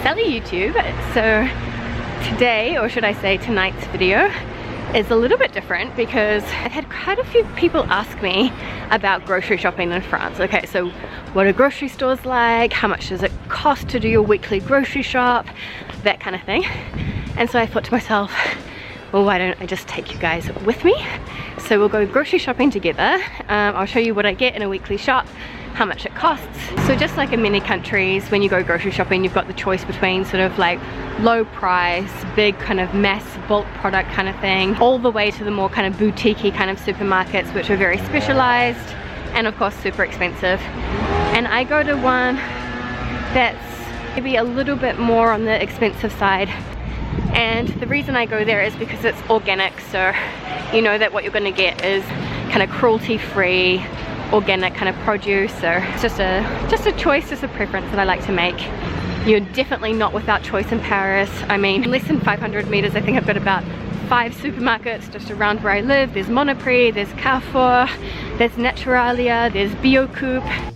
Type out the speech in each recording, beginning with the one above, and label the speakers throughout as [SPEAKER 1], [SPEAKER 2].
[SPEAKER 1] Sally YouTube. So today, or should I say tonight's video, is a little bit different because I've had quite a few people ask me about grocery shopping in France. Okay, so what are grocery stores like? How much does it cost to do your weekly grocery shop? That kind of thing. And so I thought to myself, well, why don't I just take you guys with me? So we'll go grocery shopping together. I'll show you what I get in a weekly shop, how much it costs. So just like in many countries, when you go grocery shopping, you've got the choice between sort of like low price, big kind of mass bulk product kind of thing, all the way to the more kind of boutique-y kind of supermarkets, which are very specialized and of course super expensive. And I go to one that's maybe a little bit more on the expensive side. And the reason I go there is because it's organic, so you know that what you're going to get is kind of cruelty-free, organic kind of produce. So it's just a choice, just a preference that I like to make. You're definitely not without choice in Paris. I mean, in less than 500 meters, I think I've got about 5 supermarkets just around where I live. There's Monoprix, there's Carrefour, there's Naturalia, there's Biocoup.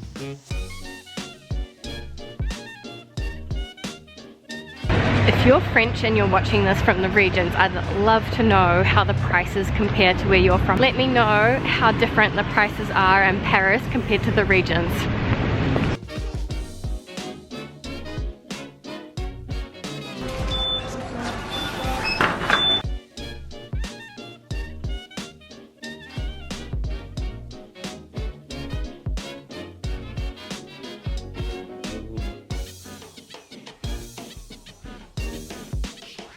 [SPEAKER 1] If you're French and you're watching this from the regions, I'd love to know how the prices compare to where you're from. Let me know how different the prices are in Paris compared to the regions.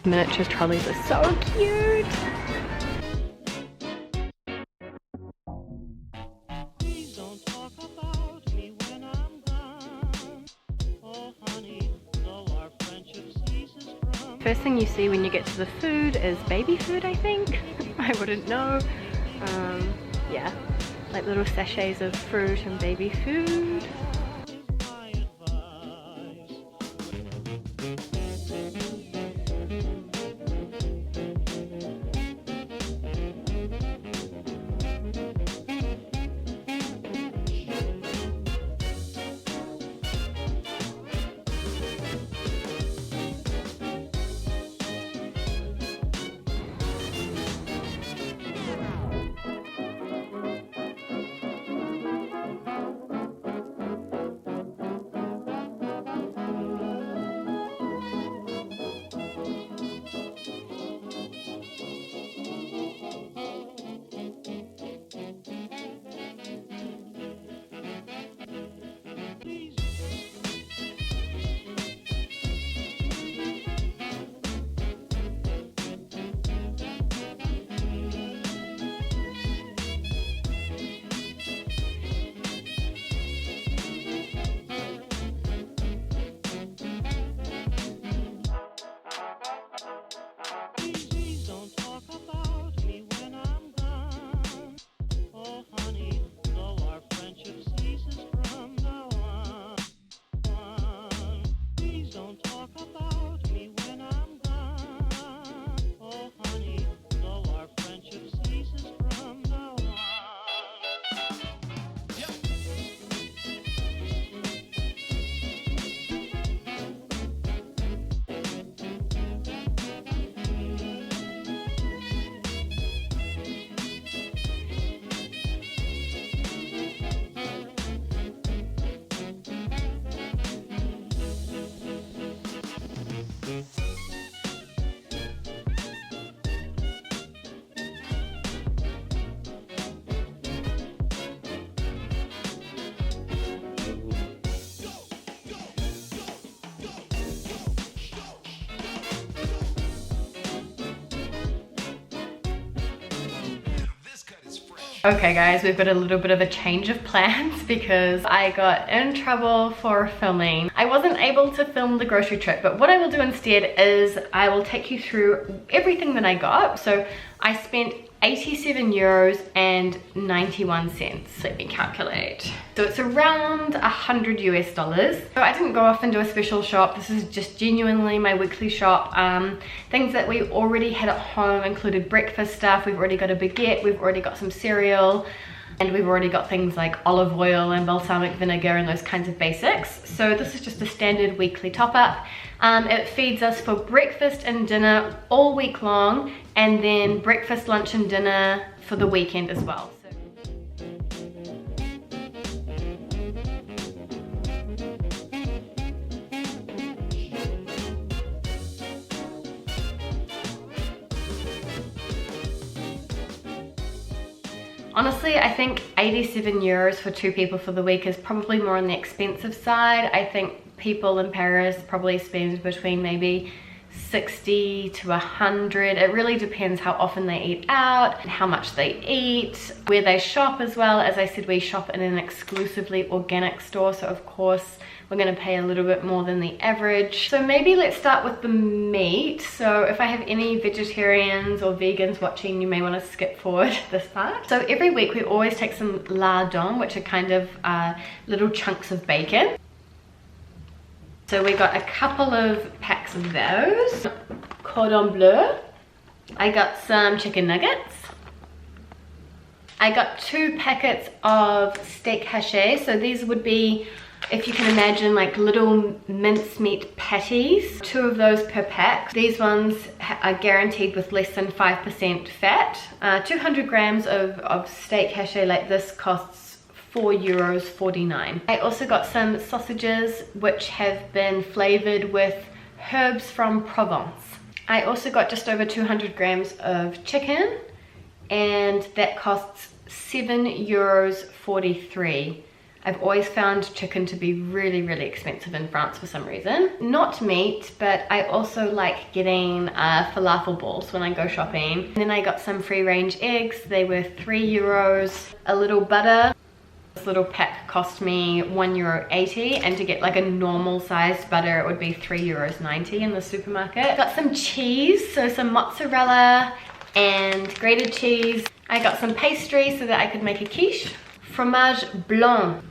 [SPEAKER 1] Miniature trolleys are so cute. First thing you see when you get to the food is baby food, I think. I wouldn't know. Yeah, like little sachets of fruit and baby food. Okay guys, we've got a little bit of a change of plans because I got in trouble for filming. I wasn't able to film the grocery trip, but what I will do instead is I will take you through everything that I got. So I spent 87 euros and 91 cents. Let me calculate. So it's around 100 US dollars. So I didn't go off and do a special shop. This is just genuinely my weekly shop. Things that we already had at home included breakfast stuff. We've already got a baguette. We've already got some cereal. and we've already got things like olive oil and balsamic vinegar and those kinds of basics. So this is just a standard weekly top-up. It feeds us for breakfast and dinner all week long, and then breakfast, lunch and dinner for the weekend as well. Honestly, I think 87 euros for 2 people for the week is probably more on the expensive side. I think people in Paris probably spend between maybe 60 to 100. It really depends how often they eat out, and how much they eat, where they shop as well. As I said, we shop in an exclusively organic store, so of course we're going to pay a little bit more than the average. So maybe let's start with the meat. So if I have any vegetarians or vegans watching, you may want to skip forward this part. So every week we always take some lardons, which are kind of little chunks of bacon. So we got a couple of packs of those. Cordon bleu. I got some chicken nuggets. I got 2 packets of steak haché. So these would be, if you can imagine, like little mincemeat patties. 2 of those per pack. These ones are guaranteed with less than 5% fat. 200 grams of steak haché like this costs €4.49. I also got some sausages which have been flavored with herbs from Provence. I also got just over 200 grams of chicken, and that costs €7.43. I've always found chicken to be really, really expensive in France for some reason. Not meat, but I also like getting falafel balls when I go shopping. And then I got some free-range eggs. They were €3. A little butter. This little pack cost me €1.80, and to get like a normal sized butter it would be €3.90 in the supermarket. Got some cheese, so some mozzarella and grated cheese. I got some pastry so that I could make a quiche. Fromage blanc.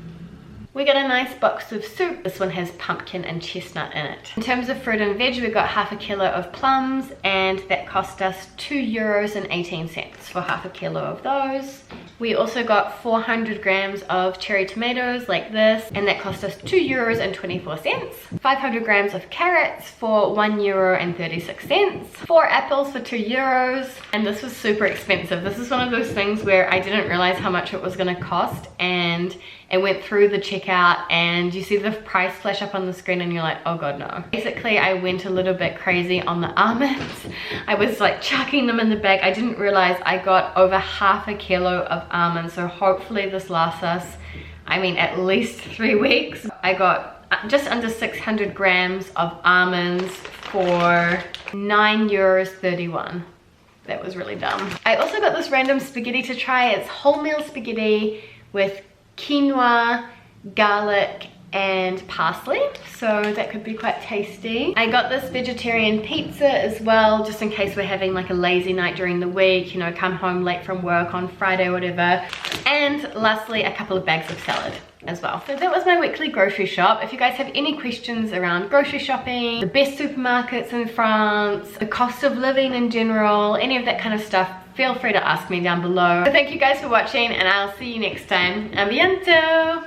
[SPEAKER 1] We got a nice box of soup. This one has pumpkin and chestnut in it. In terms of fruit and veg, we got half a kilo of plums, and that cost us €2.18 for half a kilo of those. We also got 400 grams of cherry tomatoes like this, and that cost us €2.24. 500 grams of carrots for €1.36. 4 apples for €2, and this was super expensive. This is one of those things where I didn't realize how much it was gonna cost, and it went through the checkout and you see the price flash up on the screen and you're like, oh god, no. Basically, I went a little bit crazy on the almonds. I was like chucking them in the bag. I didn't realize I got over half a kilo of almonds, so hopefully this lasts us, I mean, at least 3 weeks. I got just under 600 grams of almonds for €9.31. That was really dumb. I also got this random spaghetti to try. It's wholemeal spaghetti with quinoa, garlic and parsley, so that could be quite tasty. I got this vegetarian pizza as well, just in case we're having like a lazy night during the week, you know, come home late from work on Friday or whatever. And lastly, a couple of bags of salad as well. So that was my weekly grocery shop. If you guys have any questions around grocery shopping, the best supermarkets in France, the cost of living in general, any of that kind of stuff, feel free to ask me down below. So thank you guys for watching, and I'll see you next time. A bientôt!